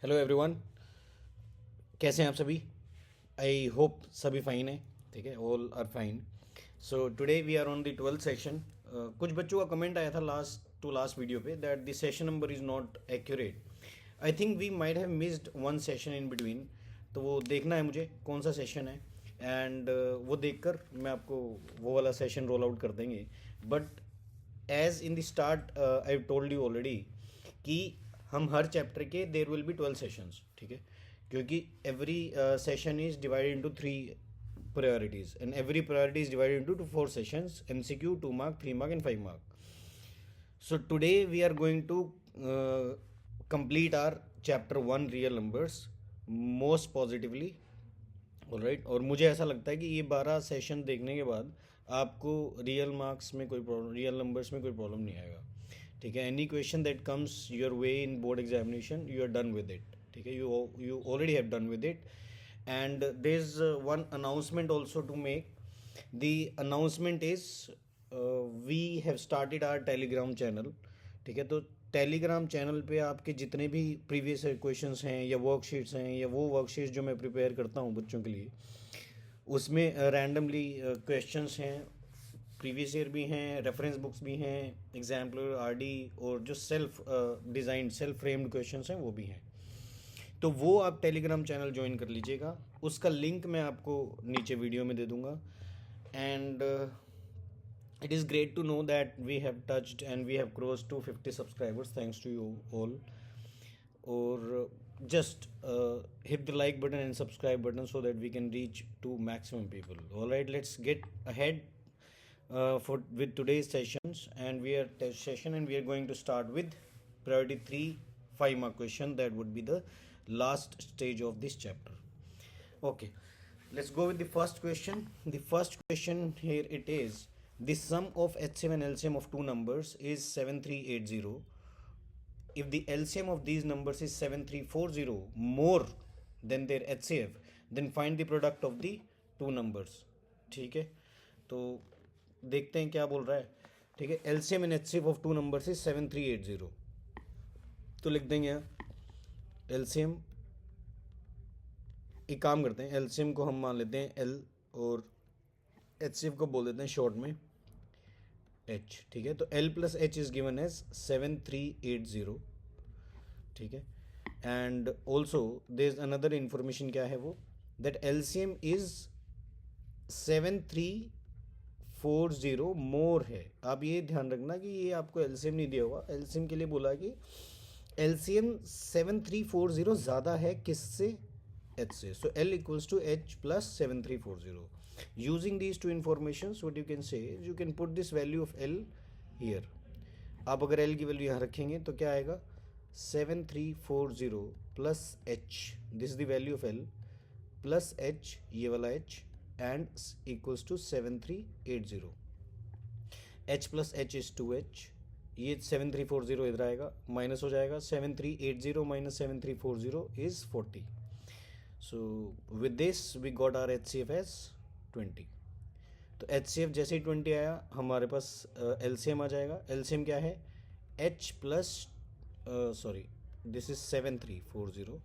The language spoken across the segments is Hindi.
हेलो एवरीवन, कैसे हैं आप सभी। आई होप सभी फाइन है। ठीक है, all are fine. So today we are on the 12th session. कुछ बच्चों का कमेंट आया था लास्ट वीडियो पे that the session number is not accurate. I think we might have missed one session in between. तो वो देखना है मुझे कौन सा सेशन है, एंड वो देखकर मैं आपको वो वाला सेशन रोल आउट कर देंगे। But as in the start I told you already कि हम हर चैप्टर के देर विल बी 12 सेशंस। ठीक है, क्योंकि every session is divided into 3 priorities and every priority is divided into 4 sessions, MCQ 2 mark, 3 mark and 5 mark. So today we are going to complete our chapter 1 real numbers most positively. Alright, और मुझे ऐसा लगता है कि ये 12 सेशन देखने के बाद आपको रियल मार्क्स में कोई प्रॉब्लम, रियल नंबर्स में कोई प्रॉब्लम नहीं आएगा। ठीक है, any question that comes your way in board examination you are done with it. ठीक है, you already have done with it. And there is one announcement also to make. The announcement is we have started our Telegram channel. ठीक है, तो टेलीग्राम चैनल पे आपके जितने भी प्रीवियस क्वेश्चंस हैं या वर्कशीट्स हैं या वो वर्कशीट्स जो मैं प्रिपेयर करता हूँ बच्चों के लिए, उसमें रैंडमली क्वेश्चंस हैं, प्रीवियस ईयर भी हैं, रेफरेंस बुक्स भी हैं, एग्जाम्पलर, आरडी, और जो self designed self framed questions हैं वो भी हैं। तो वो आप टेलीग्राम चैनल ज्वाइन कर लीजिएगा, उसका लिंक मैं आपको नीचे वीडियो में दे दूंगा। And it is great to know that we have touched and we have crossed 250 subscribers thanks to you all. Or just hit the like button and subscribe button so that we can reach to maximum people. All right, let's get ahead for with today's sessions, and we are test session, and we are going to start with priority 3 5 mark question. That would be the last stage of this chapter. Okay, let's go with the first question. The first question here it is: the sum of HCF and LCM of two numbers is 7380. If the LCM of these numbers is 7340 more than their HCF, then find the product of the two numbers. ठीक है, तो देखते हैं क्या बोल रहा है। ठीक है, LCM and HCF of two numbers is 7380. तो लिख देंगे यहाँ LCM। एक काम करते हैं, LCM को हम मान लेते हैं L और HCF को बोल देते हैं शॉर्ट में H। ठीक है, तो L plus H is given as 7380। ठीक है, and also there is another information, क्या है वो, दैट LCM इज 7340 मोर है। आप ये ध्यान रखना कि ये आपको LCM नहीं दिया हुआ, LCM के लिए बोला कि LCM 7340 ज़्यादा है किससे, H से। So L equals to H plus 7340. Using these two informations, what you can say is you can put this value of L here. आप अगर L की वैल्यू यहाँ रखेंगे तो क्या आएगा, 7340 plus H, this is the value of L, plus H, ये वाला H, and equals to 7380. H plus H is 2H, ये 7340 इधर आएगा, माइनस हो जाएगा, 7380 minus 7340 is 40. So with this we got our HCF as 20. तो HCF जैसे ही 20 आया हमारे पास LCM आ जाएगा। LCM क्या है, H plus sorry this is 7340,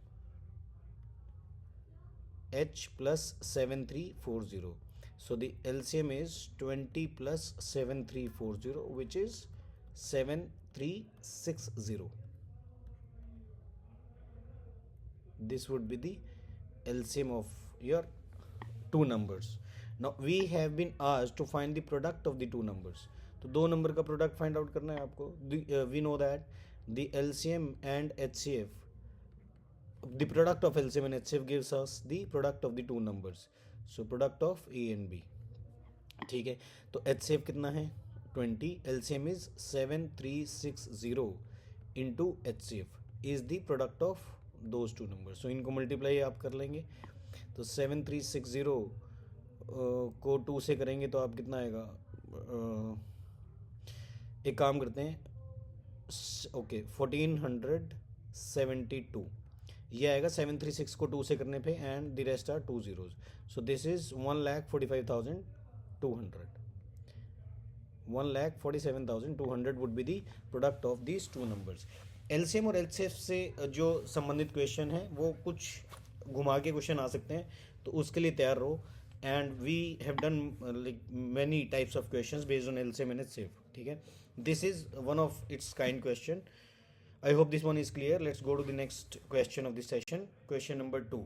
H plus 7340. So the LCM is 20 plus 7340, which is 7360. This would be the LCM of your two numbers. Now we have been asked to find the product of the two numbers. तो दो नंबर का प्रोडक्ट फाइंड आउट करना है आपको। We know that the LCM and HCF, the product of LCM and HCF gives us the product of the two numbers. So product of A and B. ठीक है, तो HCF कितना है 20, LCM is 7360 into HCF is the product of those two numbers. So इनको मल्टीप्लाई आप कर लेंगे, तो 7360 को 2 से करेंगे तो आप कितना आएगा, एक काम करते हैं, ओके 1472 ये आएगा 736 को 2 से करने पे, and the rest are 2 zeros. So this is 1,45,200. 1,47,200 would be the product of these two numbers. LCM और एलसीएफ से जो संबंधित क्वेश्चन है वो कुछ घुमा के क्वेश्चन आ सकते हैं, तो उसके लिए तैयार रहो। And we have done like many types of questions based on LCM and HCF, ठीक है। This is one of its kind question. I hope this one is clear. Let's go to the next question of this session. Question number 2,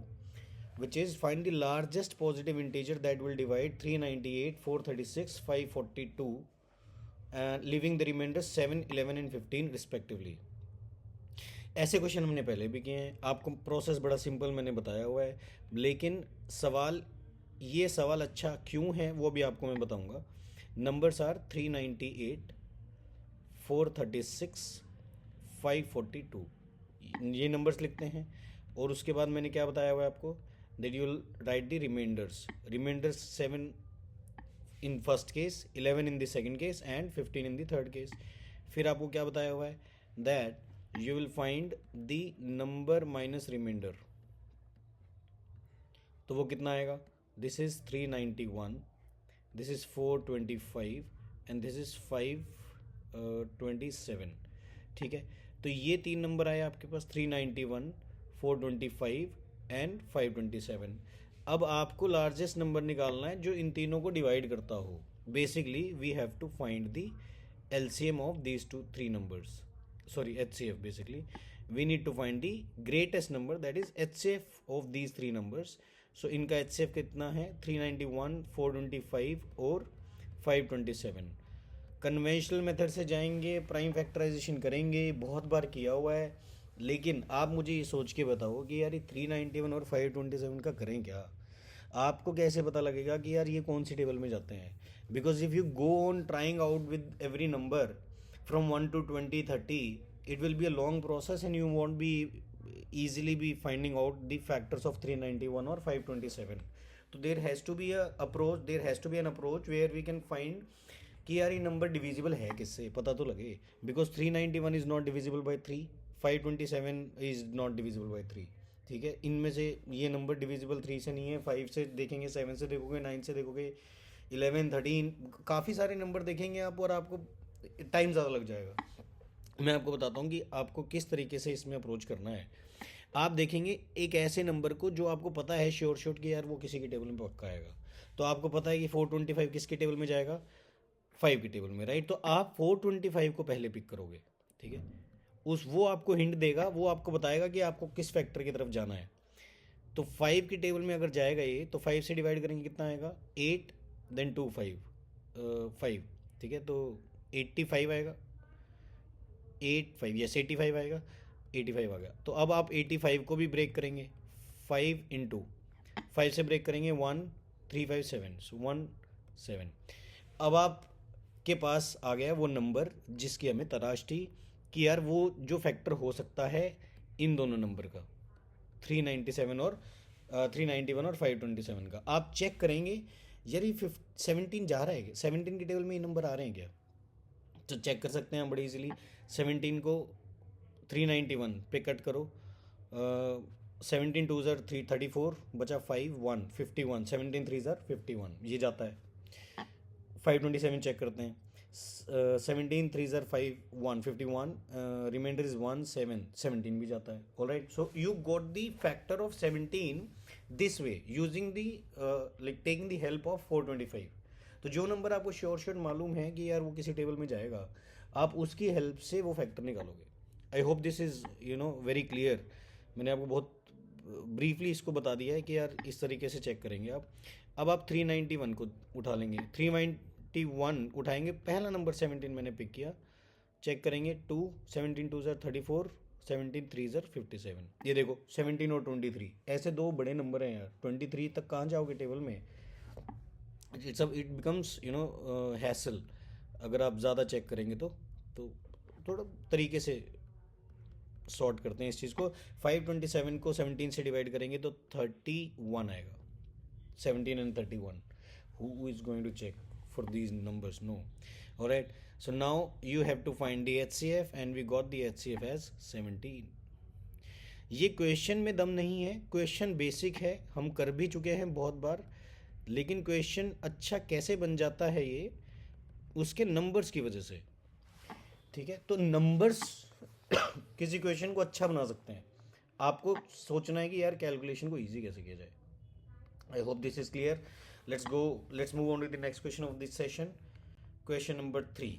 which is find the largest positive integer that will divide 398, 436, 542 and leaving the remainder 7, 11 and 15 respectively. ऐसे क्वेश्चन हमने पहले भी किए हैं, आपको प्रोसेस बड़ा सिंपल मैंने बताया हुआ है, लेकिन ये सवाल अच्छा क्यों है वो भी आपको मैं बताऊंगा. नंबर्स आर 398, 436, 542, ये नंबर्स लिखते हैं. और उसके बाद मैंने क्या बताया हुआ है आपको, that you will write the reminders 7 in first case, 11 in the second case and 15 in the third case. फिर आपको क्या बताया हुआ है, that you will find the number minus reminder. तो वो कितना आएगा, this is 391, this is 425 and this is 527, ठीक है. तो ये 3 नंबर आए आपके पास, 391, 425 एंड 527. अब आपको लार्जेस्ट नंबर निकालना है जो इन तीनों को डिवाइड करता हो. Basically we have to find the LCM of these 3 numbers, sorry HCF. Basically we need to find the greatest number that is HCF of these 3 numbers. So इनका एचसीएफ कितना है, 391, 425 और 527. कन्वेंशनल मेथड से जाएंगे, प्राइम फैक्टराइजेशन करेंगे, बहुत बार किया हुआ है. लेकिन आप मुझे ये सोच के बताओ कि यार ये 391 और 527 का करें क्या. आपको कैसे पता लगेगा कि यार ये कौन सी टेबल में जाते हैं. Because if you go on trying out with every number from 1 to 20, 30, it will be a long process and you won't be easily be finding out the factors of 391 or 527. So there has to be an approach where we can find कि यार ये नंबर डिविजिबल है किससे, पता तो लगे. Because 391 is not divisible by 3, 527 is not divisible by 3, ठीक है. इनमें से ये नंबर डिविजिबल 3 से नहीं है, 5 से देखेंगे, 7 से देखोगे, 9 से देखोगे, 11, 13, काफ़ी सारे नंबर देखेंगे आप और आपको टाइम ज़्यादा लग जाएगा. मैं आपको बताता हूँ कि आपको किस तरीके से इसमें अप्रोच करना है. आप देखेंगे एक ऐसे नंबर को जो आपको पता है श्योर शॉट कि यार वो किसी के टेबल में पक्का आएगा. तो आपको पता है कि 425 किसके टेबल में जाएगा, 5 की टेबल में, राइट. तो आप 425 को पहले पिक करोगे, ठीक है. वो आपको हिंट देगा, वो आपको बताएगा कि आपको किस फैक्टर की तरफ जाना है. तो 5 की टेबल में अगर जाएगा ये, तो 5 से डिवाइड करेंगे कितना आएगा, 8, देन 2, 5, ठीक है. तो 85 आएगा, 85, यस 85 आएगा, 85 आ गया. तो अब आप 85 को भी ब्रेक करेंगे, 5 इंटू 5 से ब्रेक करेंगे 1, 3, 5, 7, सो 1, 7. अब आप के पास आ गया वो नंबर जिसकी हमें तलाश थी कि यार वो जो फैक्टर हो सकता है इन दोनों नंबर का, 391 और 527 का. आप चेक करेंगे यार ये 17 जा रहा है क्या, 17 की टेबल में ये नंबर आ रहे हैं क्या. तो चेक कर सकते हैं हम बड़ी इजीली. 17 को 391 पे कट करो, 17 2 ज़र 34, बचा 5, 1, 51, 17 3 ज़र 51, ये जाता है. 527 चेक करते हैं, 17 3 ज़र 5, 1, 51, रिमाइंडर इज 1, 7, 17 भी जाता है. Alright, so you got the factor of 17 this way using the like taking the help of 425. तो जो नंबर आपको श्योर शॉट मालूम है कि यार वो किसी टेबल में जाएगा, आप उसकी हेल्प से वो फैक्टर निकालोगे. आई hope this is very clear. मैंने आपको बहुत ब्रीफली इसको बता दिया है कि यार इस तरीके से चेक करेंगे आप. अब आप 391 को उठा लेंगे, 391 उठाएंगे, पहला नंबर 17 मैंने पिक किया, चेक करेंगे 2, 17 2 ज़र 34, 17 3 ज़र 57. ये देखो 17 और 23 ऐसे दो बड़े नंबर हैं यार. 23 तक कहाँ जाओगे टेबल में, इट बिकम्स हैसल. अगर आप ज़्यादा चेक करेंगे तो थोड़ा तरीके से सॉर्ट करते हैं इस चीज़ को. 527 को 17 से डिवाइड करेंगे तो 31 आएगा. 17 and 31, who is going to check for these numbers? No. Alright, so now you have to find the HCF and we got the HCF as 17. ये क्वेश्चन में दम नहीं है, क्वेश्चन बेसिक है, हम कर भी चुके हैं बहुत बार. लेकिन क्वेश्चन अच्छा कैसे बन जाता है ये उसके नंबर्स की वजह से, ठीक है. तो नंबर्स किसी क्वेश्चन को अच्छा बना सकते हैं। आपको सोचना है कि यार कैलकुलेशन को ईजी कैसे किया जाए। I hope this is clear. Let's move on to the next question of this session. Question number 3,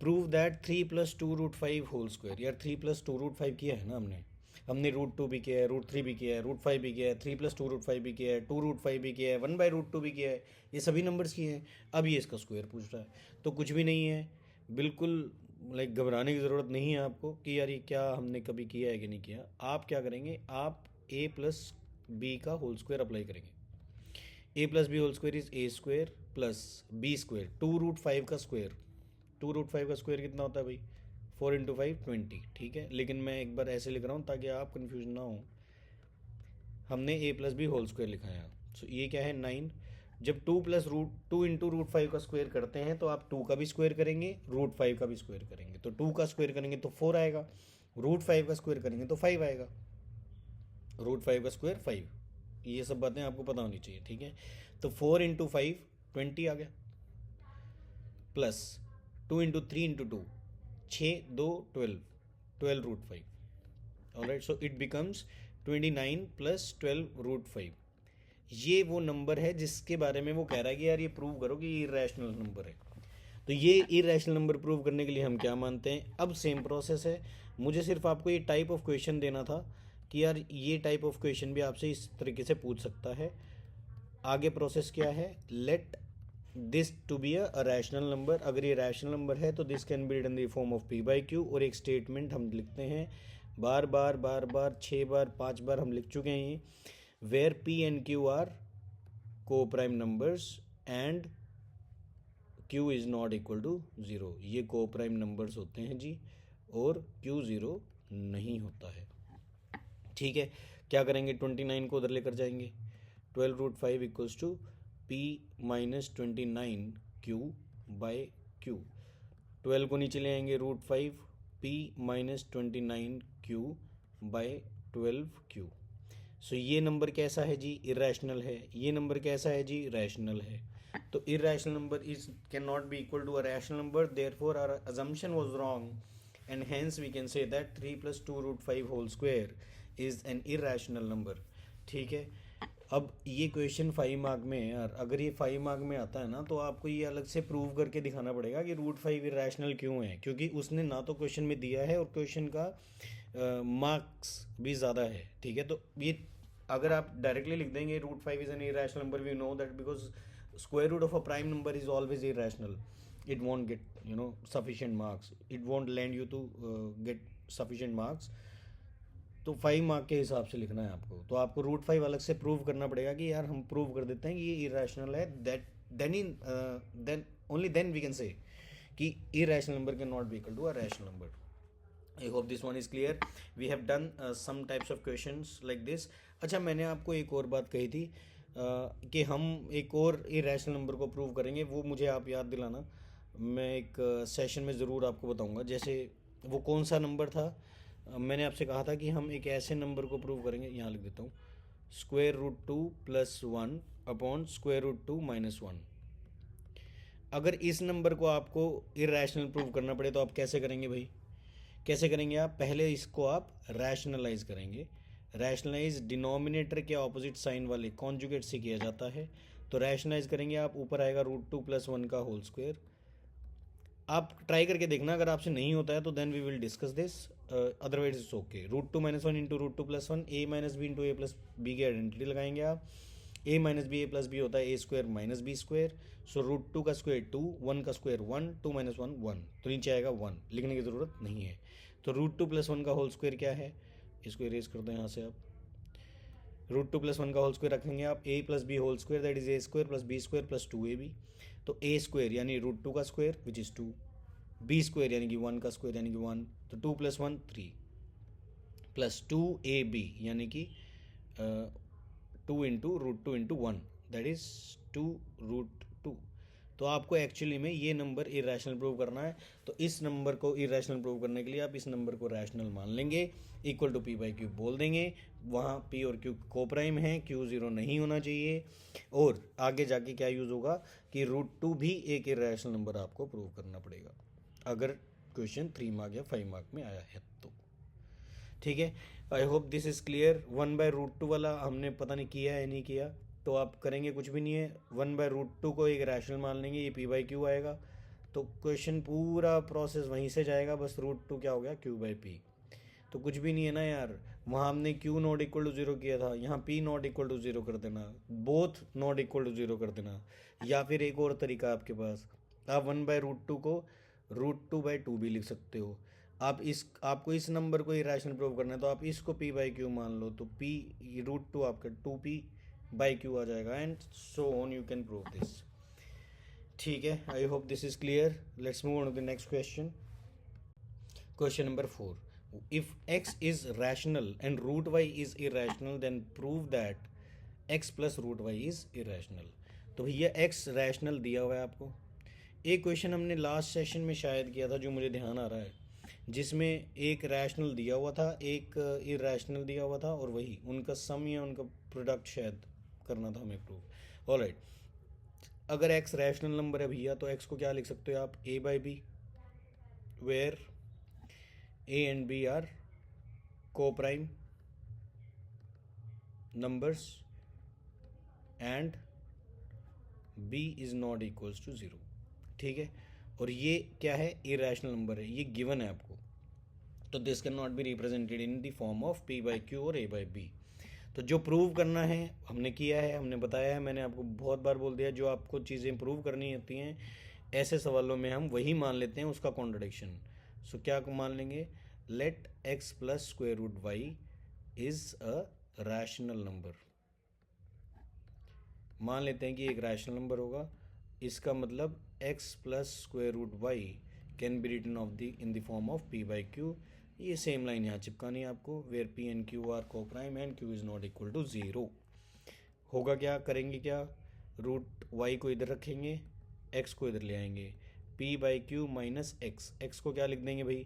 prove that 3 + 2√5 whole square. यार 3 + 2√5 किया है ना हमने, √2 भी किया है, √3 भी किया है, √5 भी किया है, 3 + 2√5 भी किया है, 2√5 भी किया है, 1/√2 भी किया है, ये सभी नंबर्स किए हैं। अब ये इसका स्क्वायर पूछ रहा है, तो कुछ भी नहीं है, बिल्कुल लाइक घबराने की ज़रूरत नहीं है आपको कि यार ये क्या हमने कभी किया है कि नहीं किया। आप क्या करेंगे, आप a + b का होल स्क्वायर अप्लाई करेंगे। a + b whole square is a² + b², 2√5 का स्क्वायर। 2√5 का स्क्वायर कितना होता है भाई, 4 × 5 20, ठीक है। लेकिन मैं एक बार ऐसे लिख रहा हूँ ताकि आप कन्फ्यूज ना हो। हमने a + b होल स्क्वायर लिखा है, सो ये क्या है 9। जब 2 + √5 का स्क्वायर करते हैं तो आप 2 का भी स्क्वायर करेंगे, √5 का भी स्क्वायर करेंगे, तो 2 का स्क्वायर करेंगे तो 4 आएगा, √5 का स्क्वायर करेंगे तो 5 आएगा, √5 का स्क्वायर 5। ये सब बातें आपको पता होनी चाहिए, ठीक है। तो 4 × 5 20 आ गया, plus 2 × 3 × 2 6 2 12 12 √5। Alright, so it becomes 29 + 12 √5। ये वो नंबर है जिसके बारे में वो कह रहा है कि यार ये प्रूव करो कि ये इरेशनल नंबर है। तो ये इरेशनल नंबर प्रूव करने के लिए हम क्या मानते हैं, अब सेम प्रोसेस है। मुझे सिर्फ आपको ये टाइप ऑफ क्वेश्चन देना था कि यार ये टाइप ऑफ क्वेश्चन भी आपसे इस तरीके से पूछ सकता है। आगे प्रोसेस क्या है, let this to be a rational number. अगर ये रैशनल नंबर है तो this can be written in the form of p/q, और एक स्टेटमेंट हम लिखते हैं बार बार 6 बार 5 बार हम लिख चुके हैं ये, where p and q are coprime numbers and q is not equal to 0। ये को प्राइम नंबर्स होते हैं जी, और q 0 नहीं होता है, ठीक है। क्या करेंगे, 29 को उधर लेकर जाएंगे, 12√5 इक्वल्स टू p - 29 q/q। 12 को नीचे ले आएंगे, √5 p - 29 q/12q। सो ये नंबर कैसा है जी, इरेशनल है। ये नंबर कैसा है जी, रैशनल है। तो irrational number is can not be equal to a rational number, therefore our assumption was wrong, and hence we can say that 3 + 2√5 whole square is an irrational number, ठीक है। अब ये क्वेश्चन 5 मार्क में है यार, अगर ये 5 मार्क में आता है ना तो आपको ये अलग से प्रूव करके दिखाना पड़ेगा कि √5 इरेशनल क्यों है, क्योंकि उसने ना तो क्वेश्चन में दिया है और क्वेश्चन का मार्क्स भी ज़्यादा है, ठीक है। तो ये अगर आप डायरेक्टली लिख देंगे √5 is an irrational number, we know that because square root of a prime number is always irrational, it won't get sufficient marks, it won't lend you to get sufficient marks। तो 5 मार्क के हिसाब से लिखना है आपको, तो आपको √5 अलग से प्रूव करना पड़ेगा कि यार हम प्रूव कर देते हैं कि ये इरेशनल है, that then only then we can say कि irrational number can not be equal to a rational number. I hope this one is clear. We have done some types of questions like this. अच्छा, मैंने आपको एक और बात कही थी कि हम एक और इरेशनल नंबर को प्रूव करेंगे, वो मुझे आप याद दिलाना, मैं एक सेशन में ज़रूर आपको बताऊंगा। जैसे वो कौन सा नंबर था, मैंने आपसे कहा था कि हम एक ऐसे नंबर को प्रूव करेंगे, यहाँ लिख देता हूँ, √2 + 1 अपॉन √2 - 1। अगर इस नंबर को आपको इरेशनल प्रूव करना पड़े तो आप कैसे करेंगे भाई, कैसे करेंगे आप, पहले इसको आप रैशनलाइज करेंगे। रैशनलाइज डिनोमिनेटर के ऑपोजिट साइन वाले कॉन्जुगेट से किया जाता है। तो रैशनलाइज करेंगे आप, ऊपर आएगा √2 + 1 का होल स्क्वायर। आप ट्राई करके देखना, अगर आपसे नहीं होता है तो then we will discuss this, otherwise it's okay. √2 - 1 × √2 + 1, a - b × a + b की आइडेंटिटी लगाएंगे आप। a - b a + b होता है a² - b²। सो √2 का स्क्वायर 2, 1 का स्क्वायर 1, 2 - 1 1, तो नीचे आएगा 1, लिखने की ज़रूरत नहीं है। तो √2 + 1 का होल स्क्वायर क्या है, इसको इरेज कर दो यहाँ से आप। √2 + 1 का होल स्क्वायर रखेंगे आप, a + b whole square that is a² + b² + 2ab। तो a² यानी √2 का स्क्वायर विच इज़ 2, b² यानी कि 1 का स्क्वायर यानी कि 1, तो 2 + 1 3, प्लस 2ab यानी कि 2 × √2 × 1 दैट इज 2√2। तो आपको एक्चुअली में ये नंबर इरेशनल प्रूव करना है। तो इस नंबर को इरेशनल प्रूव करने के लिए आप इस नंबर को रैशनल मान लेंगे, इक्वल टू p/q बोल देंगे। वहाँ p और q को प्राइम है, q 0 नहीं होना चाहिए। और आगे जाके क्या यूज़ होगा कि √2 भी एक इरेशनल नंबर आपको प्रूव करना पड़ेगा। अगर क्वेश्चन 3 मार्क या 5 मार्क में आया है तो ठीक है। I hope this is clear. 1/√2 वाला हमने पता नहीं किया है नहीं किया, तो आप करेंगे कुछ भी नहीं है, 1/√2 को एक रैशनल मान लेंगे, ये p/q आएगा, तो क्वेश्चन पूरा प्रोसेस वहीं से जाएगा, बस √2 क्या हो गया q/p। तो कुछ भी नहीं है ना यार, वहाँ हमने q नॉट इक्वल टू 0 किया था, यहाँ p नॉट इक्वल टू 0 कर देना, बोथ नॉट इक्वल टू 0 कर देना, या फिर एक और तरीका आपके पास, आप 1/√2 को √2/2 भी लिख सकते हो। आपको इस नंबर को इरेशनल प्रूव करना है तो आप इसको p/q मान लो, तो p √2 आपका 2p/q आ जाएगा, and so on you can prove this. ठीक है, I hope this is clear. Let's move on to the next question. Question number 4, if x is rational and root y is irrational then prove that x plus root y is irrational। तो भैया x रैशनल दिया हुआ है आपको। एक क्वेश्चन हमने लास्ट सेशन में शायद किया था जो मुझे ध्यान आ रहा है, जिसमें एक रैशनल दिया हुआ था, एक इरेशनल दिया हुआ था, और वही उनका सम या उनका प्रोडक्ट शायद करना था हमें प्रूव। ऑलराइट, अगर x रैशनल नंबर है भैया तो x को क्या लिख सकते हो आप, a/b, where a and b are co-prime numbers and b is not equals to 0। ठीक है, और ये क्या है, इरेशनल नंबर है, ये गिवन है आपको, तो this can not be represented in the form of p/q और a/b। तो जो प्रूव करना है हमने किया है, हमने बताया है, मैंने आपको बहुत बार बोल दिया, जो आपको चीज़ें प्रूव करनी होती हैं ऐसे सवालों में हम वही मान लेते हैं उसका कॉन्ट्रडिक्शन। सो क्या मान लेंगे, let x plus square root Y is a rational number. मान लेते हैं कि एक रैशनल नंबर होगा, इसका मतलब x plus square root y can be written of the in the form of p/q। ये सेम लाइन यहाँ चिपकानी है आपको, where p and q are coprime and q is not equal to 0। होगा क्या, करेंगे क्या, रूट y को इधर रखेंगे, x को इधर ले आएंगे, p/q माइनस x को क्या लिख देंगे भाई,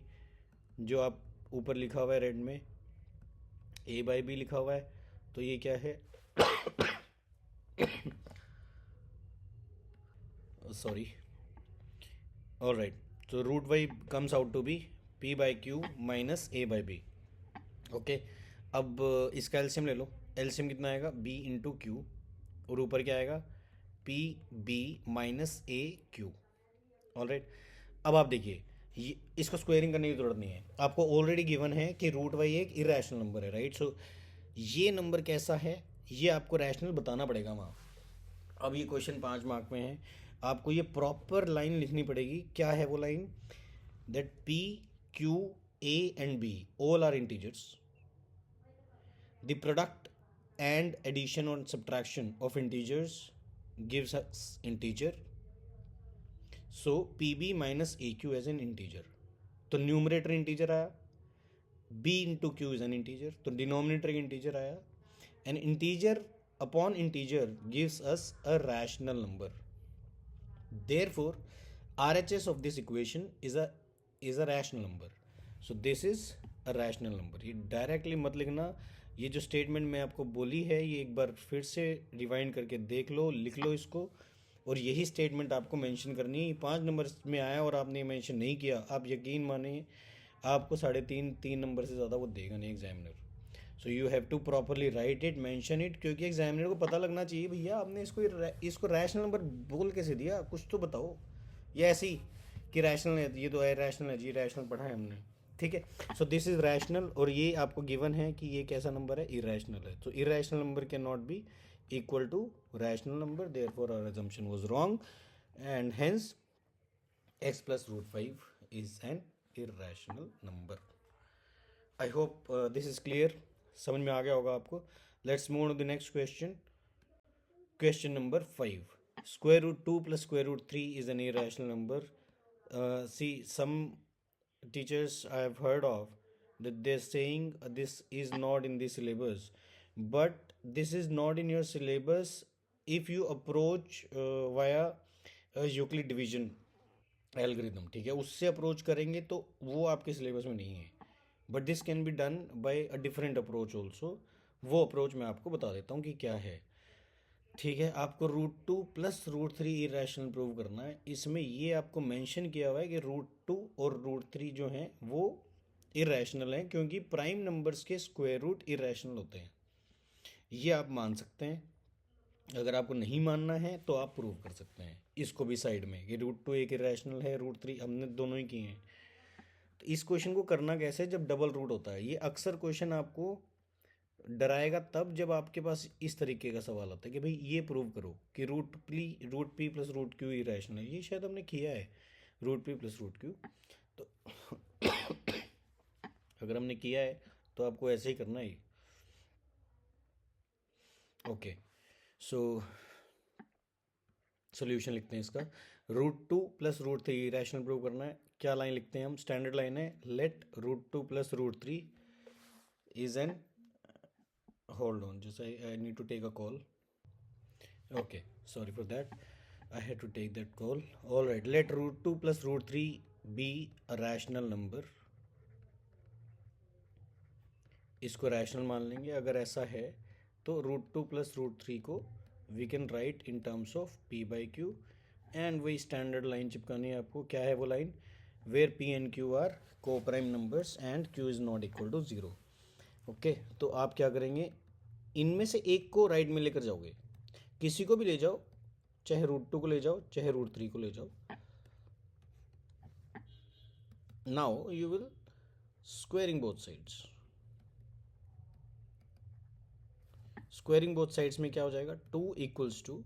जो आप ऊपर लिखा हुआ है रेड में a/b लिखा हुआ है, तो ये क्या है सॉरी, ऑलराइट, तो root Y comes out to be p/q minus a/b। Okay, अब इसका एलसीएम ले लो, एलसीएम कितना आएगा, b इंटू क्यू, और ऊपर क्या आएगा, p/b माइनस a/q। ऑलराइट, अब आप देखिए, ये इसको स्क्वायरिंग करने की जरूरत नहीं है, आपको ऑलरेडी गिवन है कि रूट वाई एक इरेशनल नंबर है, राइट। सो ये नंबर कैसा है ये आपको रैशनल बताना पड़ेगा वहाँ। अब ये क्वेश्चन 5 मार्क में है, आपको ये प्रॉपर लाइन लिखनी पड़ेगी। क्या है वो line, that p, q, a and b all are integers, the product and addition और subtraction of integers gives us integer, so pb minus aq as an integer. तो न्यूमरेटर इंटीजर आया, b into q is an integer, तो डिनोमिनेटर इंटीजर आया, an integer upon integer gives us a rational number. Therefore RHS of this equation is a rational number. So this is a rational number। ये डायरेक्टली मत लिखना, ये जो स्टेटमेंट मैं आपको बोली है ये एक बार फिर से रिवाइंड करके देख लो, लिख लो इसको, और यही स्टेटमेंट आपको मेंशन करनी है। 5 नंबर में आया और आपने मेंशन नहीं किया, आप यकीन मानिए आपको 3.5 नंबर से ज़्यादा वो देगा नहीं examiner. So you have to properly write it, mention it, क्योंकि एग्जामिनर को पता लगना चाहिए भैया आपने इसको रैशनल नंबर बोल कैसे दिया, कुछ तो बताओ। ये ऐसी कि रैशनल है, ये तो है रैशनल है जी, रैशनल पढ़ा है हमने, ठीक है। सो दिस इज रैशनल, और ये आपको गिवन है कि ये कैसा नंबर है, इरेशनल है। तो irrational number can not B equal to rational number, therefore our assumption was wrong, and hence x plus root 5 is an irrational number। I hope this is clear, समझ में आ गया होगा आपको। Let's move on to the next question। Question number 5, square root 2 plus square root 3 is an irrational number। See, some teachers I have heard of that they're saying this is not in the syllabus, but this is not in your syllabus if you approach via Euclid division algorithm, ठीक है, उससे अप्रोच करेंगे तो वो आपके सिलेबस में नहीं है, but this can be done by a different approach also. वो अप्रोच मैं आपको बता देता हूँ कि क्या है। ठीक है, आपको root 2 plus root 3 irrational prove करना है। इसमें ये आपको मेंशन किया हुआ है कि रूट 2 और रूट 3 जो हैं वो इरेशनल हैं, क्योंकि प्राइम नंबर्स के स्क्वायर रूट इरेशनल होते हैं। ये आप मान सकते हैं। अगर आपको नहीं मानना है तो आप प्रूव कर सकते हैं इसको भी साइड में, कि रूट 2 एक इरेशनल है, रूट 3 हमने दोनों ही किए हैं। तो इस क्वेश्चन को करना कैसे है, जब डबल रूट होता है। ये अक्सर क्वेश्चन आपको डराएगा तब जब आपके पास इस तरीके का सवाल आता है कि भाई ये प्रूव करो कि root P plus root Q irrational है। ये शायद हमने किया है, root P plus root Q. तो अगर हमने किया है तो आपको ऐसे ही करना है। ओके, सो सोल्यूशन लिखते हैं इसका। Root 2 plus root 3 rational prove करना है। क्या लाइन लिखते हैं हम? स्टैंडर्ड लाइन है, let root 2 plus root 3 is an, hold on, just I need to take a call. Okay, sorry for that. I had to take that call. All right, let root 2 plus root 3 be a rational number. इसको रैशनल मान लेंगे। अगर ऐसा है तो रूट 2 प्लस रूट 3 को we can write in terms of p by q. And वही स्टैंडर्ड लाइन चिपकानी है आपको। क्या है वो line? Where p and q are coprime numbers and q is not equal to 0। Okay, तो आप क्या करेंगे, इनमें से एक को राइट में लेकर जाओगे, किसी को भी ले जाओ, चाहे रूट 2 को ले जाओ चाहे रूट 3 को ले जाओ। Now you will squaring both sides. Squaring both sides में क्या हो जाएगा? 2 equals to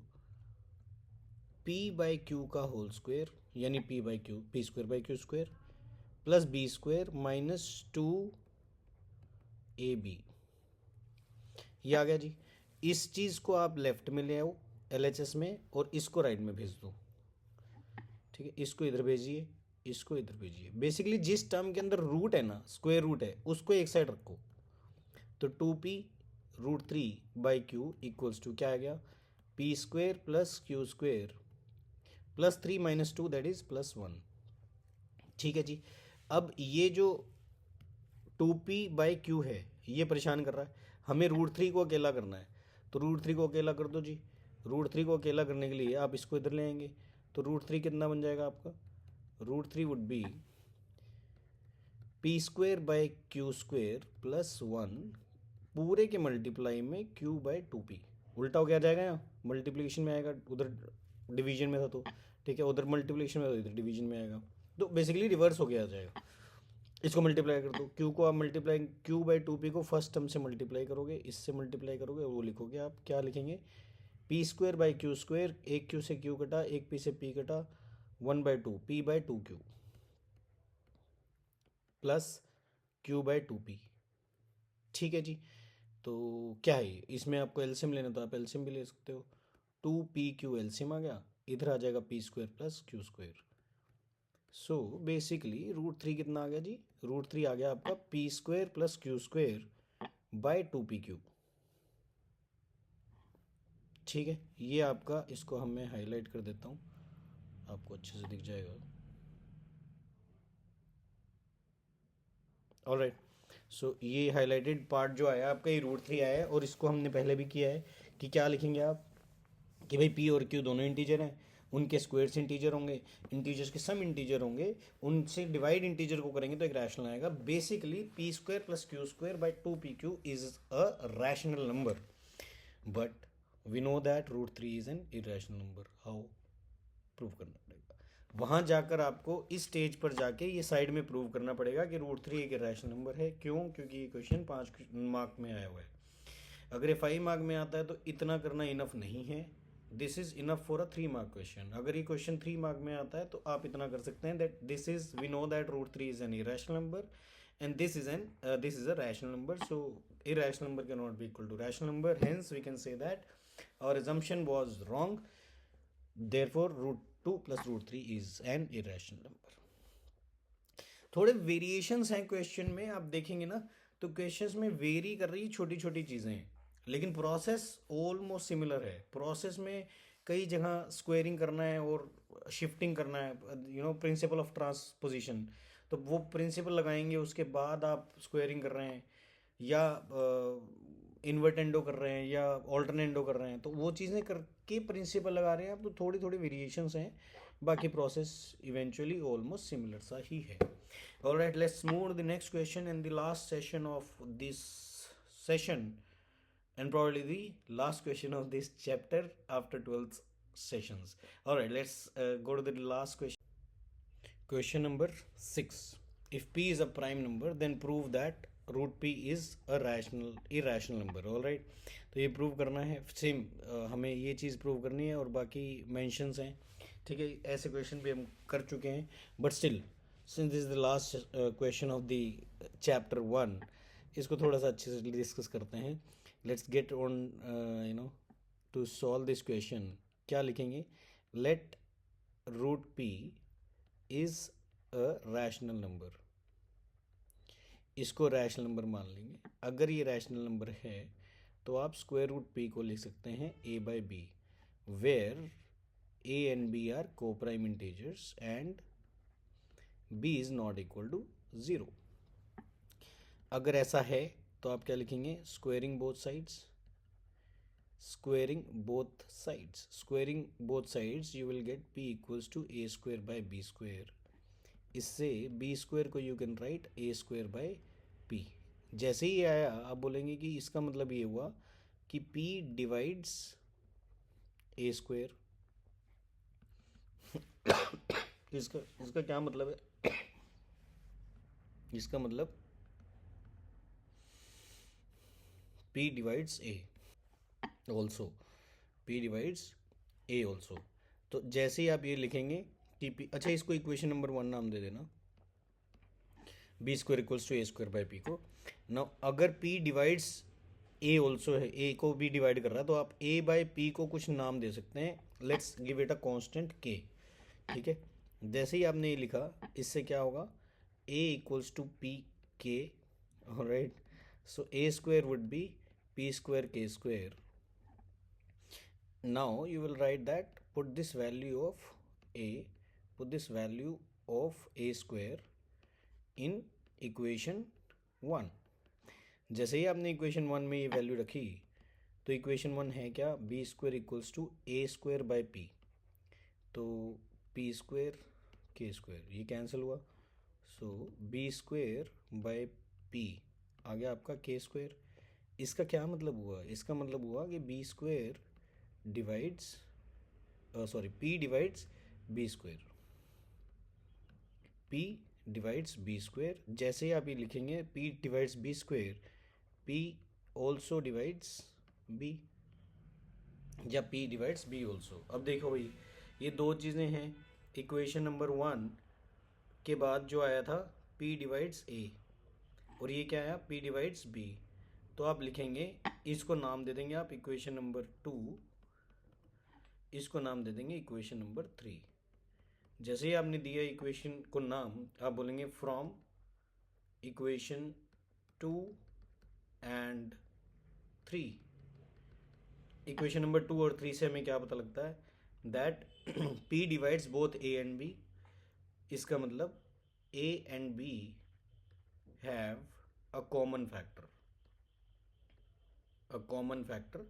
P by Q का होल स्क्वेयर, यानी P by Q, P square by Q square, plus B square minus 2ab। ये आ गया जी। इस चीज़ को आप लेफ्ट में ले आओ LHS में, और इसको राइट में भेज दो। ठीक है, इसको इधर भेजिए, इसको इधर भेजिए। बेसिकली जिस टर्म के अंदर रूट है ना, स्क्वायर रूट है, उसको एक साइड रखो। तो 2p√3/q इक्वल्स टू क्या आ गया? P square plus Q square plus 3 minus 2 that is +1। ठीक है जी। अब ये जो 2p/q है ये परेशान कर रहा है, हमें रूट 3 को अकेला करना है। तो रूट 3 को अकेला कर दो जी। रूट 3 को अकेला करने के लिए आप इसको इधर ले आएंगे, तो रूट 3 कितना बन जाएगा आपका? Root 3 would be P square by Q square +1 पूरे के मल्टीप्लाई में q/2p। उल्टा हो गया जाएगा, यहाँ मल्टीप्लिकेशन में आएगा, उधर डिवीजन में था तो ठीक है, उधर मल्टीप्लिकेशन में था, इधर डिवीजन में आएगा। तो बेसिकली रिवर्स हो गया जाएगा। इसको मल्टीप्लाई कर दो, q को आप मल्टीप्लाई, q/2p को फर्स्ट टर्म से मल्टीप्लाई करोगे, इससे मल्टीप्लाई करोगे, वो लिखोगे आप। क्या लिखेंगे? P square by Q square, एक क्यू से क्यू कटा, एक पी से पी कटा, 1/2 p/2q प्लस q/2p। ठीक है जी। तो क्या है, इसमें आपको एलसीएम लेना तो आप एलसीएम भी ले सकते हो। 2p/q एलसीएम आ गया, इधर आ जाएगा P square plus Q square. So basically root 3 कितना आ गया जी? रूट 3 आ गया आपका P square plus Q square by 2p/q। ठीक है, ये आपका, इसको हम मैं हाईलाइट कर देता हूँ, आपको अच्छे से दिख जाएगा। ऑलराइट, सो ये हाईलाइटेड पार्ट जो आया आपका, ये रूट 3 आया है, और इसको हमने पहले भी किया है कि क्या लिखेंगे आप, कि भाई पी और क्यू दोनों इंटीजर हैं, उनके स्क्वायर्स इंटीजर होंगे, इंटीजर्स के सम इंटीजर होंगे, उनसे डिवाइड इंटीजर को करेंगे तो एक रैशनल आएगा। Basically P square plus Q square by 2p/q is a rational number, but we know that root 3 is an irrational number. How? Prove करना पड़ेगा वहाँ जाकर, आपको इस स्टेज पर जाके ये साइड में प्रूव करना पड़ेगा कि रूट 3 एक इरेशनल नंबर है। क्यों? क्योंकि ये क्वेश्चन 5 मार्क में आया हुआ है। अगर ये 5 मार्क में आता है तो इतना करना इनफ नहीं है। This is enough for a 3 mark question. अगर ये क्वेश्चन 3 मार्क में आता है तो आप इतना कर सकते हैं, that this is, we know that root 3 is an irrational number and this is a rational number, so irrational number cannot be equal to rational number, hence we can say that our assumption was wrong, therefore root 2 plus root 3 is an irrational number। थोड़े वेरिएशंस हैं क्वेश्चन में, आप देखेंगे ना तो क्वेश्चंस में वेरी कर रही छोटी छोटी चीज़ें हैं, लेकिन प्रोसेस ऑलमोस्ट सिमिलर है। प्रोसेस में कई जगह स्क्वेयरिंग करना है और शिफ्टिंग करना है, प्रिंसिपल ऑफ ट्रांसपोजिशन, तो वो प्रिंसिपल लगाएंगे, उसके बाद आप स्क्वेयरिंग कर रहे हैं, या इन्वर्टेंडो कर रहे हैं या ऑल्टरनेंडो कर रहे हैं, तो वो चीज़ें करके प्रिंसिपल लगा रहे हैं आप, तो थोड़ी थोड़ी वेरिएशंस हैं, बाकी प्रोसेस इवेंचुअली ऑलमोस्ट सिमिलर सा ही है. Alright, let's move the next question in the last session of this session, and probably the last question of this chapter after 12 sessions. All right, let's go to the last question. Question number 6. If p is a prime number, then prove that root p is a rational irrational number. All right, तो ये प्रूव करना है. सेम हमें ये चीज़ प्रूव करनी है, और बाकी मेंशंस हैं. ठीक है, ऐसे क्वेश्चन भी हम कर चुके हैं, but still since this is the last question of the chapter 1, इसको थोड़ा सा अच्छे से डिस्कस करते हैं. Let's get on to solve this question. क्या लिखेंगे? Let root p is a rational number. इसको रैशनल नंबर मान लेंगे. अगर ये रैशनल नंबर है तो आप स्क्वायर रूट पी को लिख सकते हैं a by b, where a and b are coprime integers and b is not equal to zero. अगर ऐसा है तो आप क्या लिखेंगे? Squaring both sides. Squaring both sides, squaring both sides you will get p equals to a square by b square. इससे बी स्क्वेयर को you can write a square by p. जैसे ही आया आप बोलेंगे कि इसका मतलब ये हुआ कि p डिवाइड्स ए स्क्वेयर. इसका क्या मतलब है? इसका मतलब p divides a also, p divides a also. तो जैसे ही आप ये लिखेंगे कि p, अच्छा इसको इक्वेशन नंबर 1 नाम दे देना, b square equals to a square by p को. नाउ अगर p डिवाइड्स a ऑल्सो है, a को b डिवाइड कर रहा है, तो आप a बाई p को कुछ नाम दे सकते हैं. Let's give it a constant k. ठीक है, जैसे ही आपने ये लिखा, इससे क्या होगा? a equals to p k. Alright, so a square would be p square k square. Now you will write that, put this value of a, put this value of a square in equation 1. जैसे ही आपने इक्वेशन 1 में ये वैल्यू रखी, तो इक्वेशन 1 है क्या? B square equals to a square by p. तो पी स्क्वायर के स्क्वायर ये कैंसिल हुआ, so b square by p आ गया आपका के स्क्वायर. इसका क्या मतलब हुआ? इसका मतलब हुआ कि b square divides p divides b square, p divides b square. जैसे ही आप ये लिखेंगे p divides b square, p also divides b, या p डिवाइड्स b ऑल्सो. अब देखो भाई, ये दो चीज़ें हैं. इक्वेशन नंबर 1 के बाद जो आया था p डिवाइड्स a, और ये क्या आया? p divides b. तो आप लिखेंगे, इसको नाम दे देंगे आप इक्वेशन नंबर 2, इसको नाम दे देंगे इक्वेशन नंबर 3. जैसे ही आपने दिया इक्वेशन को नाम, आप बोलेंगे from equation 2 and 3. Equation number 2 और 3 से हमें क्या पता लगता है? That p divides both a and b. इसका मतलब a and b have a common factor. A common factor,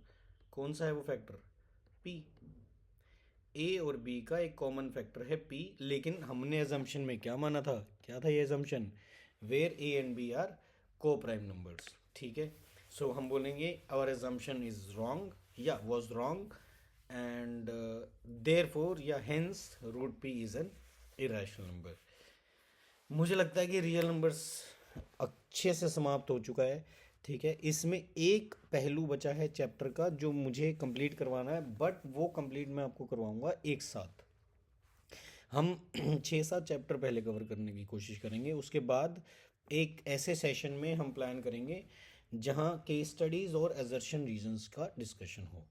कौन सा है वो फैक्टर? p. ए और बी का एक कॉमन फैक्टर है p, लेकिन हमने एजम्पशन में क्या माना था? क्या था ये assumption? Where a and b are coprime numbers. ठीक है, सो हम बोलेंगे आवर एजम्पशन इज रॉन्ग या वॉज रॉन्ग, एंड देयरफॉर या hence root p is an irrational number. मुझे लगता है कि रियल नंबर्स अच्छे से समाप्त हो चुका है. ठीक है, इसमें एक पहलू बचा है चैप्टर का जो मुझे कंप्लीट करवाना है, बट वो कंप्लीट मैं आपको करवाऊंगा एक साथ. हम 6-7 चैप्टर पहले कवर करने की कोशिश करेंगे, उसके बाद एक ऐसे सेशन में हम प्लान करेंगे जहाँ केस स्टडीज़ और एजर्शन रीजंस का डिस्कशन हो,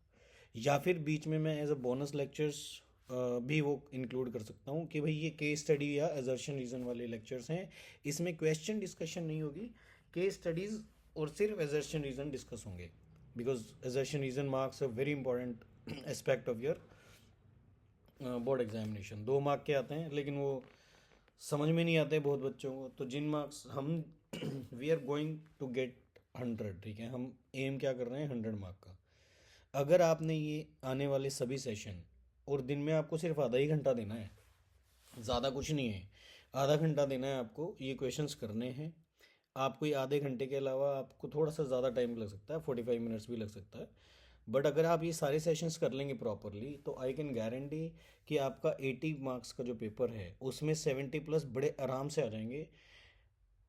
या फिर बीच में मैं एज अ बोनस लेक्चर्स भी वो इंक्लूड कर सकता हूँ कि भाई ये केस स्टडी या एजर्शन रीजन वाले लेक्चर्स हैं. इसमें क्वेश्चन डिस्कशन नहीं होगी, केस स्टडीज़ और सिर्फ एजर्शन रीजन डिस्कस होंगे, because assertion reason marks a very important aspect of your board examination. 2 mark के आते हैं, लेकिन वो समझ में नहीं आते बहुत बच्चों को. तो जिन मार्क्स हम we are going to get 100, ठीक है, हम एम क्या कर रहे हैं 100 मार्क का। अगर आपने ये आने वाले सभी सेशन, और दिन में आपको सिर्फ आधा ही घंटा देना है, ज़्यादा कुछ नहीं है, आधा घंटा देना है आपको, ये क्वेश्चंस करने हैं। आपको ये आधे घंटे के अलावा आपको थोड़ा सा ज़्यादा टाइम लग सकता है, 45 मिनट्स भी लग सकता है, बट अगर आप ये सारे सेशंस कर लेंगे प्रॉपरली तो आई कैन गारंटी कि आपका 80 मार्क्स का जो पेपर है उसमें 70 प्लस बड़े आराम से आ जाएंगे।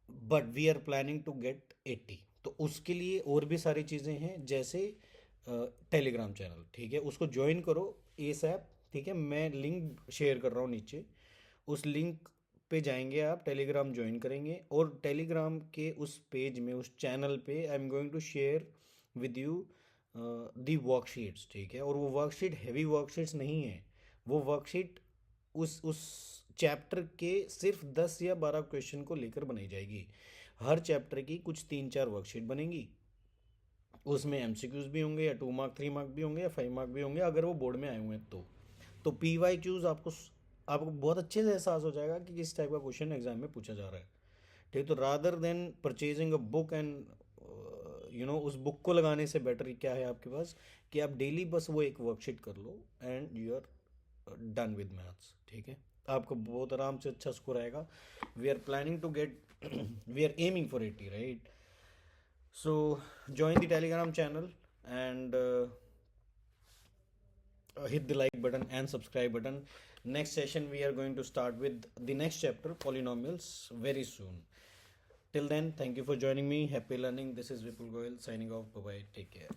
But we are planning to get 80, तो उसके लिए और भी सारी चीज़ें हैं, जैसे टेलीग्राम चैनल, ठीक है, उसको ज्वाइन करो एसएप, ठीक है, मैं लिंक शेयर कर रहा हूँ नीचे, उस लिंक पे जाएंगे आप, टेलीग्राम ज्वाइन करेंगे, और टेलीग्राम के उस पेज में, उस चैनल पे I am going to share with you the worksheets, ठीक है, और वो वर्कशीट हैवी वर्कशीट्स नहीं है, वो वर्कशीट उस चैप्टर के सिर्फ 10 या 12 क्वेश्चन को लेकर बनाई जाएगी। हर चैप्टर की कुछ 3-4 वर्कशीट बनेंगी, उसमें एमसीक्यूज भी होंगे, या 2 मार्क 3 मार्क भी होंगे, या 5 मार्क भी होंगे, अगर वो बोर्ड में आए हुए हैं तो पी वाई क्यूज आपको बहुत अच्छे से एहसास हो जाएगा कि किस टाइप का क्वेश्चन एग्जाम में पूछा जा रहा है, ठीक। तो rather than purchasing a book and उस बुक को लगाने से बेटर क्या है आपके पास कि आप डेली बस वो एक वर्कशीट कर लो and you are done with maths, ठीक है, आपको बहुत आराम से अच्छा स्कोर आएगा। We are planning to get we are aiming for 80, right? So join the telegram channel and hit the like button and subscribe button. Next session we are going to start with the next chapter, polynomials, very soon. Till then, thank you for joining me. Happy learning. This is Vipul Goyal signing off. Bye bye, take care.